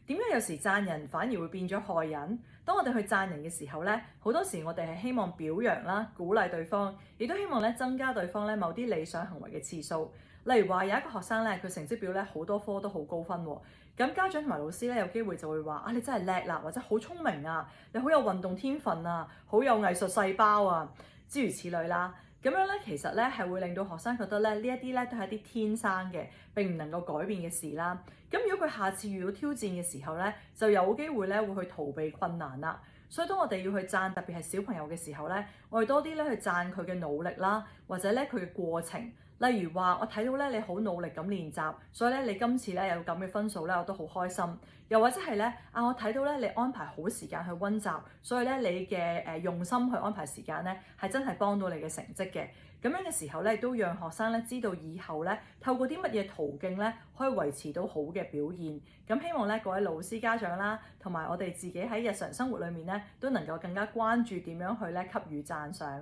點解有時讚人反而會變咗害人？當我哋去讚人嘅時候咧，好多時我哋係希望表揚啦、鼓勵對方，亦都希望咧增加對方咧某啲理想行為嘅次數。例如話有一個學生咧，佢成績表咧好多科都好高分喎，咁家長同埋老師咧有機會就會話啊，你真係叻啦，或者好聰明啊，你好有運動天分啊，好有藝術細胞啊，諸如此類啦。咁樣咧，其實咧係會令到學生覺得咧呢一啲咧都係一啲天生嘅，並唔能夠改變嘅事啦。咁如果佢下次遇到挑戰嘅時候咧，就有機會咧會去逃避困難啦。所以當我哋要去讚，特別係小朋友嘅時候咧，我哋多啲咧去讚佢嘅努力啦，或者咧佢嘅過程。例如話，我睇到咧你好努力咁練習，所以咧你今次咧有咁嘅分數咧，我都好開心。又或者係咧我睇到咧你安排好時間去溫習，所以咧你嘅用心去安排時間咧，係真係幫到你嘅成績嘅。咁樣嘅時候咧，都讓學生咧知道以後咧透過啲乜嘢途徑咧可以維持到好嘅表現。咁希望咧各位老師、家長啦，同埋我哋自己喺日常生活裏面咧，都能夠更加關注點樣去咧給予讚賞。